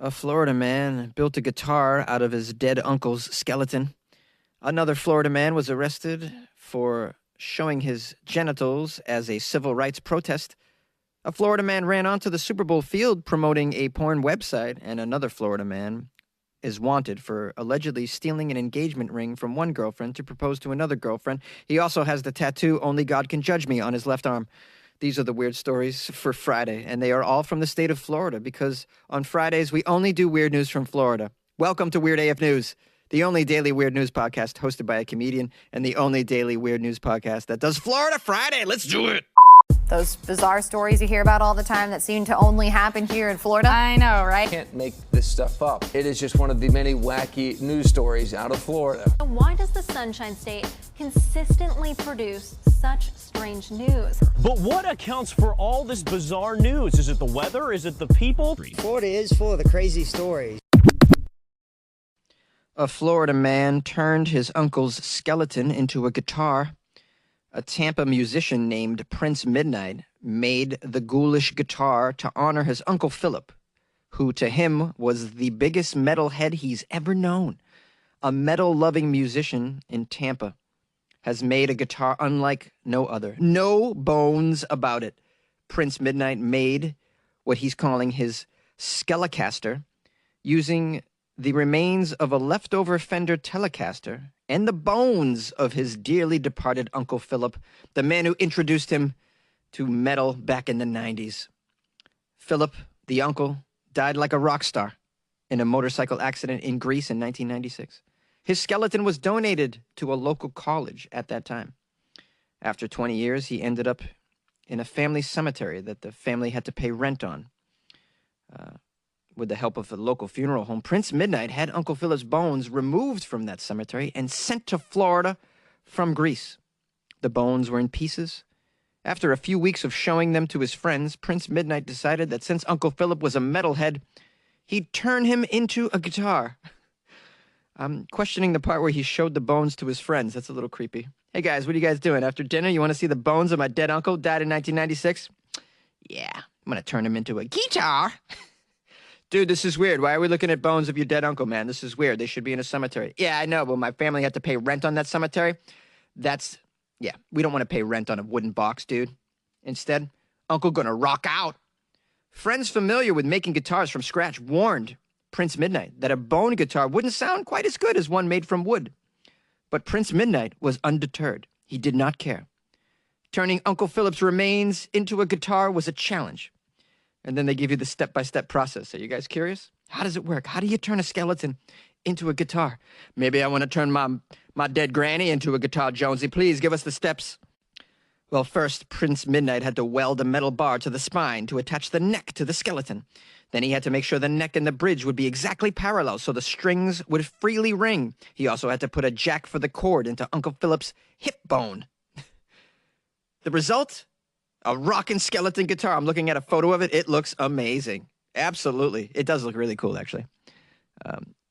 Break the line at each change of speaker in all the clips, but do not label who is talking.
A Florida man built a guitar out of his dead uncle's skeleton. Another Florida man was arrested for showing his genitals as a civil rights protest. A Florida man ran onto the Super Bowl field promoting a porn website, and another Florida man is wanted for allegedly stealing an engagement ring from one girlfriend to propose to another girlfriend. He also has the tattoo, "Only God Can Judge Me," on his left arm. These are the weird stories for Friday, and they are all from the state of Florida, because on Fridays, we only do weird news from Florida. Welcome to Weird AF News, the only daily weird news podcast hosted by a comedian, and the only daily weird news podcast that does Florida Friday. Let's do it.
Those bizarre stories you hear about all the time that seem to only happen here in Florida. I know, right?
Can't make this stuff up. It is just one of the many wacky news stories out of Florida.
Why does the Sunshine State consistently produce such strange news?
But what accounts for all this bizarre news? Is it the weather? Is it the people?
Florida is full of the crazy stories.
A Florida man turned his uncle's skeleton into a guitar. A Tampa musician named Prince Midnight made the ghoulish guitar to honor his Uncle Philip, who to him was the biggest metalhead he's ever known. A metal-loving musician in Tampa has made a guitar unlike no other. No bones about it. Prince Midnight made what he's calling his Skelecaster using the remains of a leftover Fender Telecaster and the bones of his dearly departed Uncle Philip, the man who introduced him to metal back in the 90s. Philip, the uncle, died like a rock star in a motorcycle accident in Greece in 1996. His skeleton was donated to a local college at that time. After 20 years, he ended up in a family cemetery that the family had to pay rent on. With the help of a local funeral home, Prince Midnight had Uncle Philip's bones removed from that cemetery and sent to Florida from Greece. The bones were in pieces. After a few weeks of showing them to his friends, Prince Midnight decided that since Uncle Philip was a metalhead, he'd turn him into a guitar. I'm questioning the part where he showed the bones to his friends. That's a little creepy. Hey guys, what are you guys doing? After dinner, you want to see the bones of my dead uncle, died in 1996? Yeah, I'm going to turn him into a guitar. Dude, this is weird. Why are we looking at bones of your dead uncle, man? This is weird. They should be in a cemetery. Yeah, I know, but my family had to pay rent on that cemetery. Yeah, we don't want to pay rent on a wooden box, dude. Instead, Uncle gonna rock out. Friends familiar with making guitars from scratch warned Prince Midnight that a bone guitar wouldn't sound quite as good as one made from wood. But Prince Midnight was undeterred. He did not care. Turning Uncle Philip's remains into a guitar was a challenge. And then they give you the step-by-step process. Are you guys curious? How does it work? How do you turn a skeleton into a guitar? Maybe I want to turn my dead granny into a guitar, Jonesy. Please give us the steps. Well, first, Prince Midnight had to weld a metal bar to the spine to attach the neck to the skeleton. Then he had to make sure the neck and the bridge would be exactly parallel so the strings would freely ring. He also had to put a jack for the cord into Uncle Philip's hip bone. The result? A rockin' skeleton guitar. I'm looking at a photo of it. It looks amazing. Absolutely. It does look really cool, actually.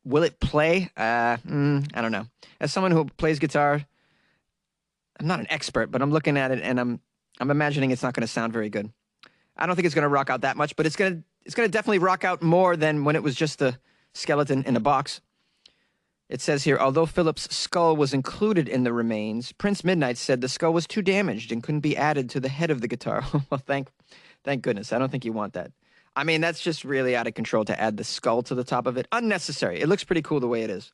Will it play? I don't know. As someone who plays guitar, I'm not an expert, but I'm looking at it and I'm imagining it's not going to sound very good. I don't think it's going to rock out that much, but it's going to definitely rock out more than when it was just a skeleton in a box. It says here, although Philip's skull was included in the remains, Prince Midnight said the skull was too damaged and couldn't be added to the head of the guitar. Well, thank goodness. I don't think you want that. I mean, that's just really out of control to add the skull to the top of it. Unnecessary. It looks pretty cool the way it is.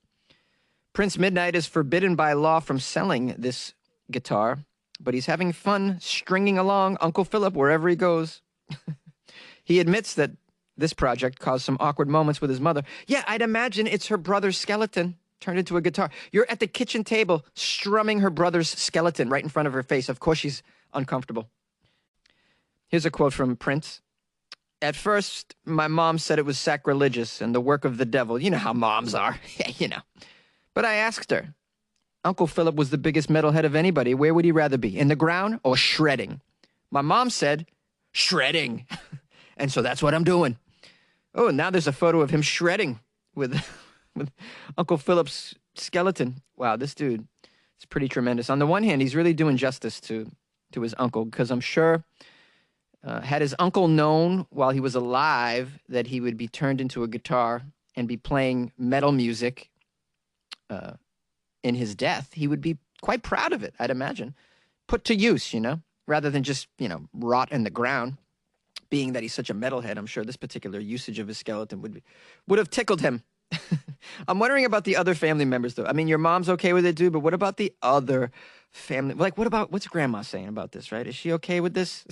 Prince Midnight is forbidden by law from selling this guitar, but he's having fun stringing along Uncle Philip wherever he goes. He admits that this project caused some awkward moments with his mother. Yeah, I'd imagine it's her brother's skeleton turned into a guitar. You're at the kitchen table strumming her brother's skeleton right in front of her face. Of course she's uncomfortable. Here's a quote from Prince. At first, my mom said it was sacrilegious and the work of the devil. You know how moms are. Yeah, you know. But I asked her, Uncle Philip was the biggest metalhead of anybody. Where would he rather be, in the ground or shredding? My mom said, shredding. And so that's what I'm doing. Oh, and now there's a photo of him shredding with Uncle Philip's skeleton. Wow, this dude is pretty tremendous. On the one hand, he's really doing justice to his uncle, because I'm sure Had his uncle known while he was alive that he would be turned into a guitar and be playing metal music in his death, he would be quite proud of it, I'd imagine. Put to use, rather than just, rot in the ground. Being that he's such a metalhead, I'm sure this particular usage of his skeleton would have tickled him. I'm wondering about the other family members, though. I mean, your mom's okay with it, dude, but what about the other family? Like, what's grandma saying about this, right? Is she okay with this?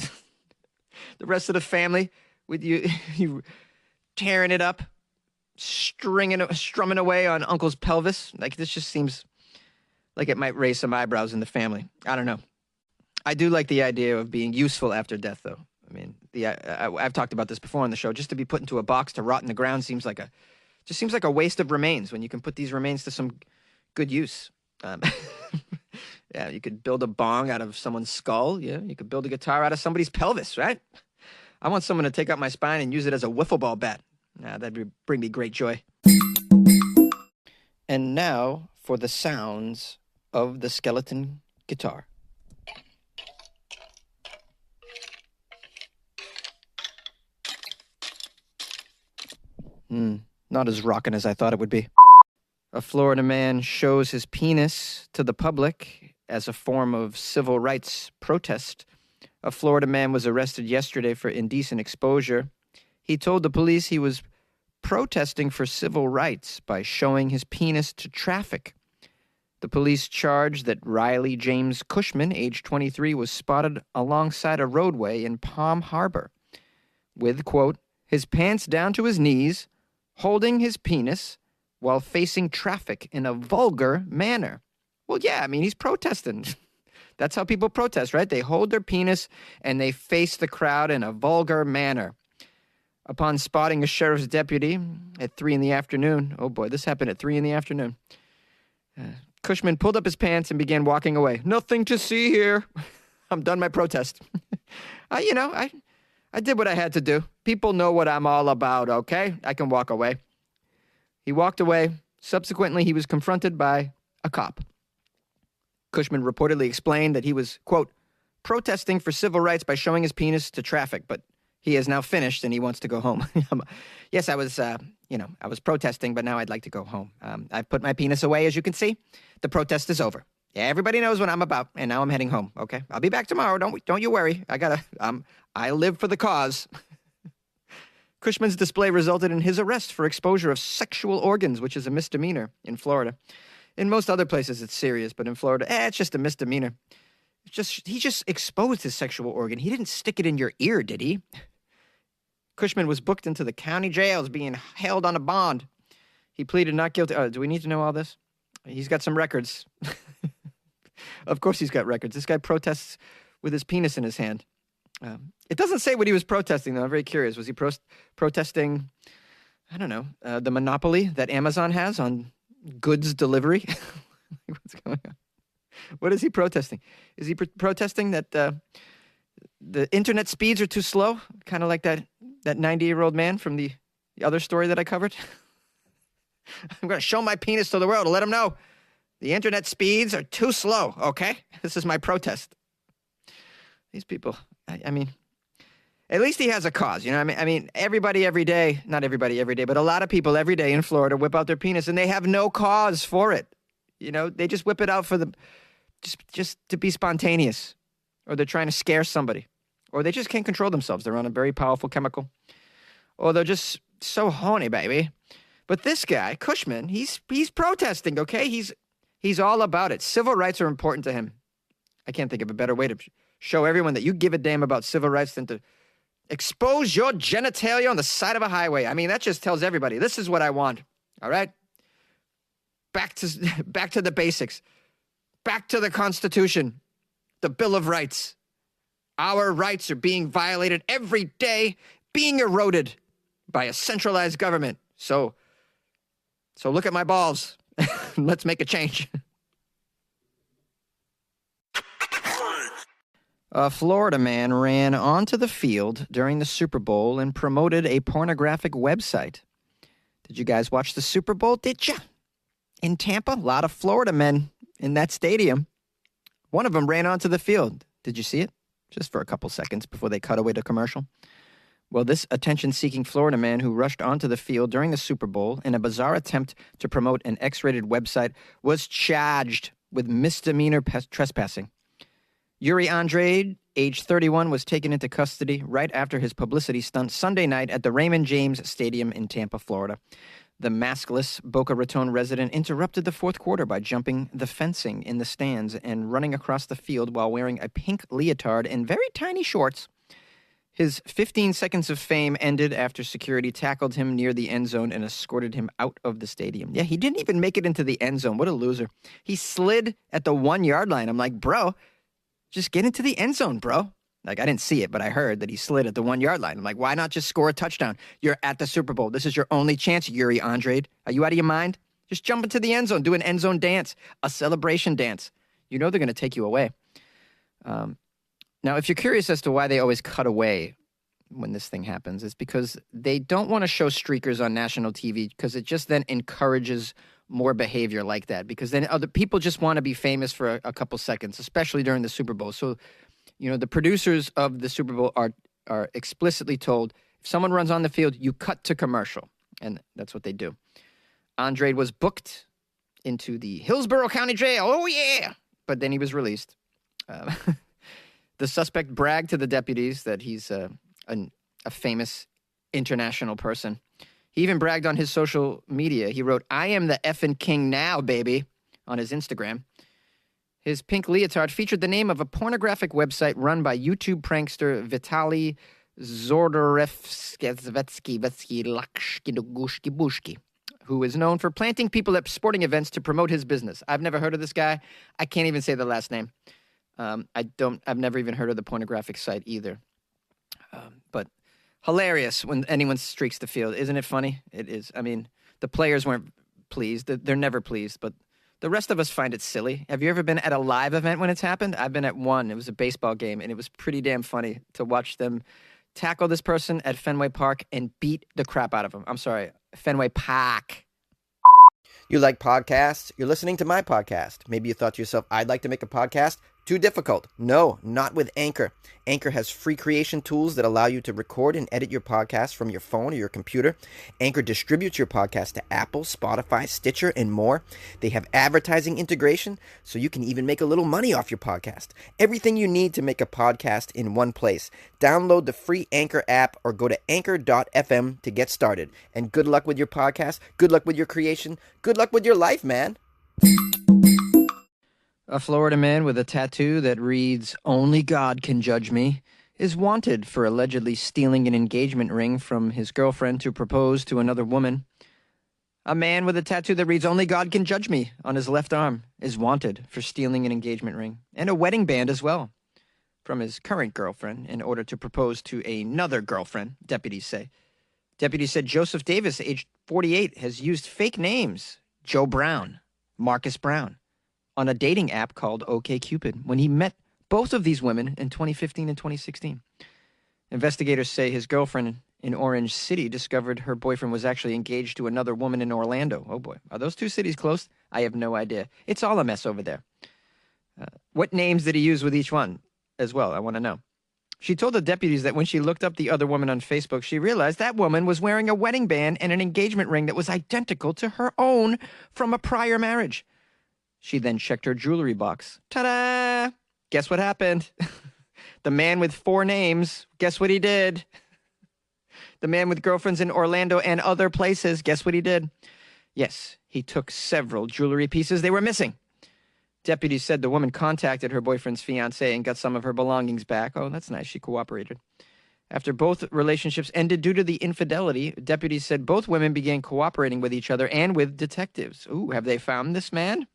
The rest of the family with you tearing it up, strumming away on uncle's pelvis. Like, this just seems like it might raise some eyebrows in the family. I don't know. I do like the idea of being useful after death, though. I mean, I've talked about this before on the show. Just to be put into a box to rot in the ground seems like a waste of remains when you can put these remains to some good use. Yeah, you could build a bong out of someone's skull. Yeah, you could build a guitar out of somebody's pelvis, right? I want someone to take out my spine and use it as a wiffle ball bat. That'd bring me great joy. And now for the sounds of the skeleton guitar. Not as rockin' as I thought it would be. A Florida man shows his penis to the public as a form of civil rights protest. A Florida man was arrested yesterday for indecent exposure. He told the police he was protesting for civil rights by showing his penis to traffic. The police charged that Riley James Cushman, age 23, was spotted alongside a roadway in Palm Harbor with, quote, his pants down to his knees, holding his penis while facing traffic in a vulgar manner. Well, yeah, I mean, he's protesting. That's how people protest, right? They hold their penis and they face the crowd in a vulgar manner. Upon spotting a sheriff's deputy at 3 in the afternoon, oh boy, this happened at 3 in the afternoon, Cushman pulled up his pants and began walking away. Nothing to see here. I'm done my protest. I did what I had to do. People know what I'm all about, okay? I can walk away. He walked away. Subsequently, he was confronted by a cop. Cushman reportedly explained that he was, quote, protesting for civil rights by showing his penis to traffic, but he has now finished and he wants to go home. Yes, I was protesting, but now I'd like to go home. I've put my penis away, as you can see. The protest is over. Yeah, everybody knows what I'm about, and now I'm heading home, okay? I'll be back tomorrow. Don't you worry. I live for the cause. Cushman's display resulted in his arrest for exposure of sexual organs, which is a misdemeanor in Florida. In most other places, it's serious, but in Florida, it's just a misdemeanor. He just exposed his sexual organ. He didn't stick it in your ear, did he? Cushman was booked into the county jails, being held on a bond. He pleaded not guilty. Do we need to know all this? He's got some records. Of course he's got records. This guy protests with his penis in his hand. It doesn't say what he was protesting, though. I'm very curious. Was he protesting, I don't know, the monopoly that Amazon has on goods delivery? What's going on? What is he protesting? Is he protesting that the internet speeds are too slow? Kind of like that 90-year-old man from the other story that I covered? I'm going to show my penis to the world to let them know the internet speeds are too slow, okay? This is my protest. These people, I mean, at least he has a cause, you know? I mean, everybody every day, not everybody every day, but a lot of people every day in Florida whip out their penis and they have no cause for it. You know, they just whip it out for just to be spontaneous, or they're trying to scare somebody, or they just can't control themselves. They're on a very powerful chemical, or they're just so horny, baby. But this guy, Cushman, he's protesting, okay? He's all about it. Civil rights are important to him. I can't think of a better way to show everyone that you give a damn about civil rights than to expose your genitalia on the side of a highway. I mean, that just tells everybody, this is what I want, all right? Back to the basics. Back to the Constitution, the Bill of Rights. Our rights are being violated every day, being eroded by a centralized government. So look at my balls. Let's make a change. A Florida man ran onto the field during the Super Bowl and promoted a pornographic website. Did you guys watch the Super Bowl? Did ya? In Tampa, a lot of Florida men in that stadium. One of them ran onto the field. Did you see it? just for a couple seconds before they cut away to commercial. Well, this attention-seeking Florida man who rushed onto the field during the Super Bowl in a bizarre attempt to promote an X-rated website was charged with misdemeanor trespassing. Yuri Andrade, age 31, was taken into custody right after his publicity stunt Sunday night at the Raymond James Stadium in Tampa, Florida. The maskless Boca Raton resident interrupted the fourth quarter by jumping the fencing in the stands and running across the field while wearing a pink leotard and very tiny shorts. His 15 seconds of fame ended after security tackled him near the end zone and escorted him out of the stadium. Yeah, he didn't even make it into the end zone. What a loser. He slid at the 1-yard line. I'm like, bro, just get into the end zone, bro. Like, I didn't see it, but I heard that he slid at the 1-yard line. I'm like, why not just score a touchdown? You're at the Super Bowl. This is your only chance, Yuri Andrade. Are you out of your mind? Just jump into the end zone. Do an end zone dance, a celebration dance. You know they're going to take you away. Now, if you're curious as to why they always cut away when this thing happens, it's because they don't want to show streakers on national TV because it just then encourages more behavior like that, because then other people just want to be famous for a couple seconds, especially during the Super Bowl. So, you know, the producers of the Super Bowl are explicitly told, if someone runs on the field, you cut to commercial. And that's what they do. Andrade was booked into the Hillsborough County Jail. Oh, yeah. But then he was released. The suspect bragged to the deputies that he's a famous international person. He even bragged on his social media. He wrote, "I am the effing king now, baby," on his Instagram. His pink leotard featured the name of a pornographic website run by YouTube prankster Vitaly Zordorevsky, who is known for planting people at sporting events to promote his business. I've never heard of this guy. I can't even say the last name. I've never even heard of the pornographic site either. But hilarious when anyone streaks the field. Isn't it funny? It is. I mean, the players weren't pleased. They're never pleased, but the rest of us find it silly. Have you ever been at a live event when it's happened? I've been at one. It was a baseball game, and it was pretty damn funny to watch them tackle this person at Fenway Park and beat the crap out of him. I'm sorry, Fenway Park.
You like podcasts? You're listening to my podcast. Maybe you thought to yourself, I'd like to make a podcast. Too difficult. No, not with Anchor. Anchor has free creation tools that allow you to record and edit your podcast from your phone or your computer. Anchor distributes your podcast to Apple, Spotify, Stitcher, and more. They have advertising integration, so you can even make a little money off your podcast. Everything you need to make a podcast in one place. Download the free Anchor app or go to anchor.fm to get started. And good luck with your podcast. Good luck with your creation. Good luck with your life, man.
A Florida man with a tattoo that reads, "Only God can judge me," is wanted for allegedly stealing an engagement ring from his girlfriend to propose to another woman. A man with a tattoo that reads, "Only God can judge me," on his left arm is wanted for stealing an engagement ring and a wedding band as well from his current girlfriend in order to propose to another girlfriend, deputies say. Deputies said Joseph Davis, aged 48, has used fake names, Joe Brown, Marcus Brown, on a dating app called OkCupid when he met both of these women in 2015 and 2016. Investigators say his girlfriend in Orange City discovered her boyfriend was actually engaged to another woman in Orlando. Oh boy, are those two cities close? I have no idea. It's all a mess over there. What names did he use with each one as well? I want to know. She told the deputies that when she looked up the other woman on Facebook, she realized that woman was wearing a wedding band and an engagement ring that was identical to her own from a prior marriage. She then checked her jewelry box. Ta-da! Guess what happened? The man with 4 names, guess what he did? The man with girlfriends in Orlando and other places, guess what he did? Yes, he took several jewelry pieces they were missing. Deputies said the woman contacted her boyfriend's fiancé and got some of her belongings back. Oh, that's nice. She cooperated. After both relationships ended due to the infidelity, deputies said both women began cooperating with each other and with detectives. Ooh, have they found this man?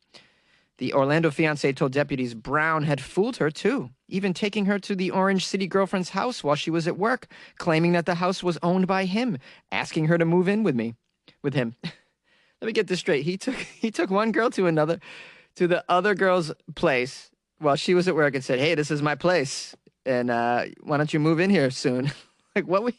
The Orlando fiancé told deputies Brown had fooled her, too, even taking her to the Orange City girlfriend's house while she was at work, claiming that the house was owned by him, asking her to move in with him. Let me get this straight. He took one girl to the other girl's place while she was at work and said, "Hey, this is my place, and why don't you move in here soon?" Like, what we...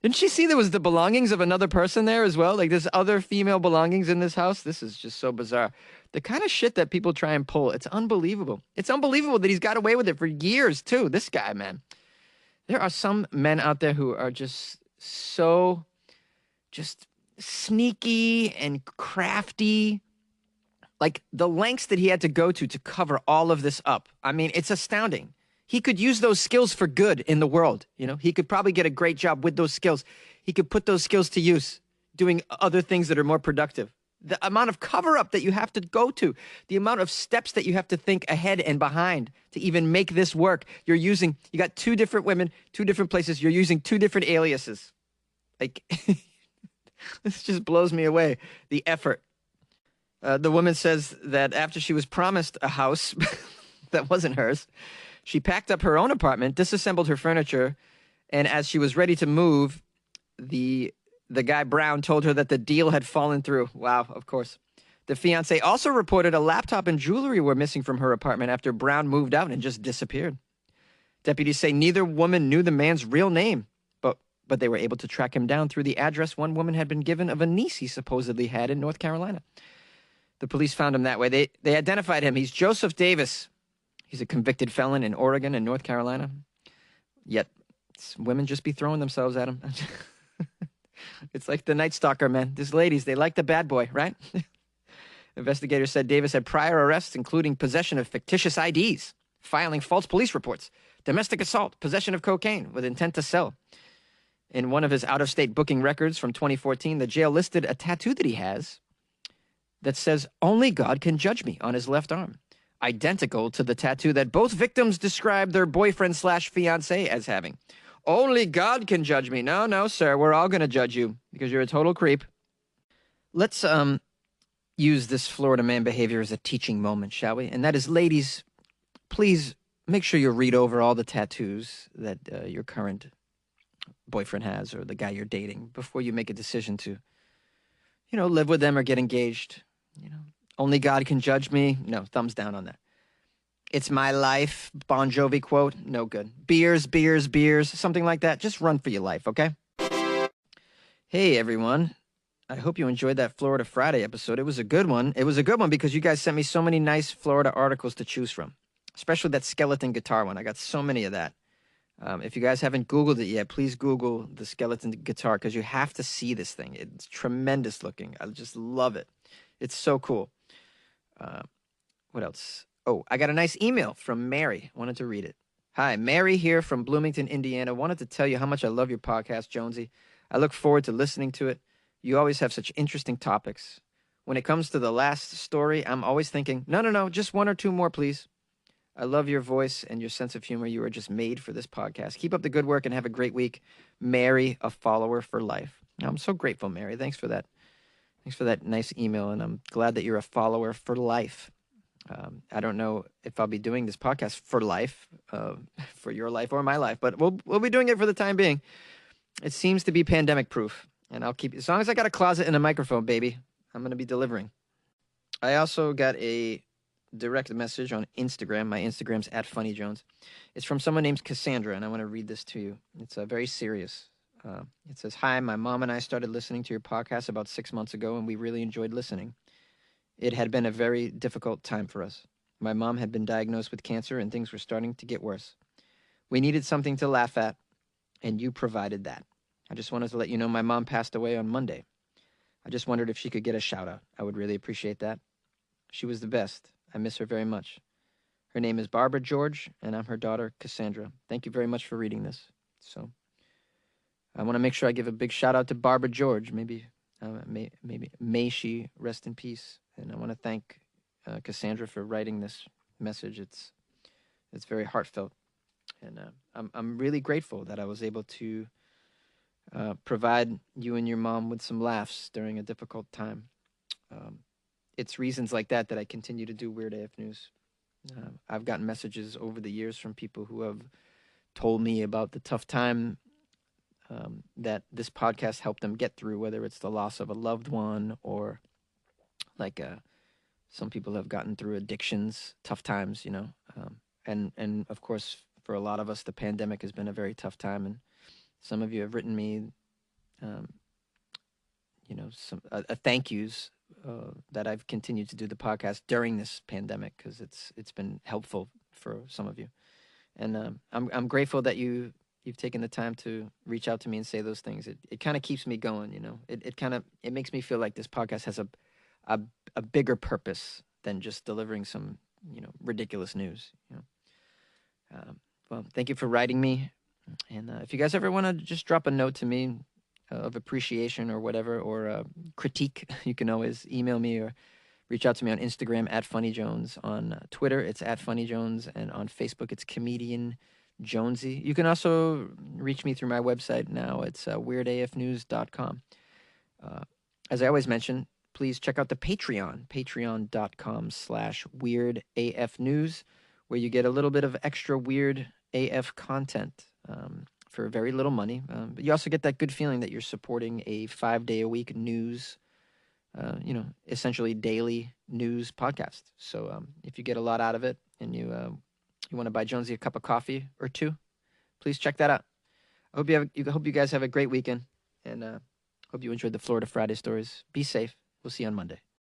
Didn't she see there was the belongings of another person there as well? Like there's other female belongings in this house. This is just so bizarre. The kind of shit that people try and pull, it's unbelievable. It's unbelievable that he's got away with it for years too. This guy, man. There are some men out there who are just so just sneaky and crafty. Like the lengths that he had to go to cover all of this up. I mean, it's astounding. He could use those skills for good in the world. You know, he could probably get a great job with those skills. He could put those skills to use doing other things that are more productive. The amount of cover up that you have to go to, the amount of steps that you have to think ahead and behind to even make this work. You got two different women, two different places. You're using two different aliases. Like, this just blows me away. The effort. The woman says that after she was promised a house that wasn't hers, she packed up her own apartment, disassembled her furniture, and as she was ready to move, the guy Brown told her that the deal had fallen through. Wow, of course. The fiancé also reported a laptop and jewelry were missing from her apartment after Brown moved out and just disappeared. Deputies say neither woman knew the man's real name, but they were able to track him down through the address one woman had been given of a niece he supposedly had in North Carolina. The police found him that way. They identified him. He's Joseph Davis. He's a convicted felon in Oregon and North Carolina. Yet, women just be throwing themselves at him. It's like the Night Stalker, man. These ladies, they like the bad boy, right? Investigators said Davis had prior arrests, including possession of fictitious IDs, filing false police reports, domestic assault, possession of cocaine with intent to sell. In one of his out-of-state booking records from 2014, the jail listed a tattoo that he has that says, "Only God can judge me," on his left arm. Identical to the tattoo that both victims described their boyfriend/fiancé as having. Only God can judge me. No, sir. We're all going to judge you because you're a total creep. Let's use this Florida man behavior as a teaching moment, shall we? And that is, ladies, please make sure you read over all the tattoos that your current boyfriend has or the guy you're dating before you make a decision to, live with them or get engaged. Only God can judge me. No, thumbs down on that. It's my life, Bon Jovi quote. No good. Beers, something like that. Just run for your life, okay? Hey, everyone. I hope you enjoyed that Florida Friday episode. It was a good one. It was a good one because you guys sent me so many nice Florida articles to choose from, especially that skeleton guitar one. I got so many of that. If you guys haven't Googled it yet, please Google the skeleton guitar because you have to see this thing. It's tremendous looking. I just love it. It's so cool. What else? Oh, I got a nice email from Mary. Wanted to read it. Hi, Mary here from Bloomington, Indiana. Wanted to tell you how much I love your podcast, Jonesy. I look forward to listening to it. You always have such interesting topics. When it comes to the last story, I'm always thinking, no, just one or two more, please. I love your voice and your sense of humor. You are just made for this podcast. Keep up the good work and have a great week. Mary, a follower for life. I'm so grateful, Mary. Thanks for that. Thanks for that nice email, and I'm glad that you're a follower for life. I don't know if I'll be doing this podcast for life, for your life or my life, but we'll be doing it for the time being. It seems to be pandemic proof, and I'll keep, as long as I got a closet and a microphone, baby, I'm going to be delivering. I also got a direct message on Instagram. My Instagram's @FunnyJones. It's from someone named Cassandra, and I want to read this to you. It's very serious. It says, "Hi, my mom and I started listening to your podcast about 6 months ago, and we really enjoyed listening. It had been a very difficult time for us. My mom had been diagnosed with cancer, and things were starting to get worse. We needed something to laugh at, and you provided that. I just wanted to let you know my mom passed away on Monday. I just wondered if she could get a shout-out. I would really appreciate that. She was the best. I miss her very much. Her name is Barbara George, and I'm her daughter, Cassandra. Thank you very much for reading this." So I want to make sure I give a big shout-out to Barbara George. Maybe may she rest in peace. And I want to thank Cassandra for writing this message. It's very heartfelt, and I'm really grateful that I was able to provide you and your mom with some laughs during a difficult time. It's reasons like that I continue to do Weird AF News. I've gotten messages over the years from people who have told me about the tough time that this podcast helped them get through, whether it's the loss of a loved one or some people have gotten through addictions, tough times, and of course, for a lot of us, the pandemic has been a very tough time. And some of you have written me a thank yous that I've continued to do the podcast during this pandemic, because it's been helpful for some of you, and I'm grateful that you've taken the time to reach out to me and say those things. It kind of keeps me going, it makes me feel like this podcast has a a bigger purpose than just delivering some ridiculous news. Well, thank you for writing me, and if you guys ever want to just drop a note to me of appreciation or whatever, or critique, you can always email me or reach out to me on Instagram at FunnyJones. On Twitter, it's at FunnyJones. And on Facebook, it's Comedian Jonesy. You can also reach me through my website now. It's weirdafnews.com. As I always mention, please check out the Patreon, patreon.com/weirdafnews, where you get a little bit of extra weird AF content for very little money. But you also get that good feeling that you're supporting a 5-day-a-week news, essentially daily news podcast. So if you get a lot out of it and you want to buy Jonesy a cup of coffee or two, please check that out. I hope you guys have a great weekend, and hope you enjoyed the Florida Friday stories. Be safe. We'll see you on Monday.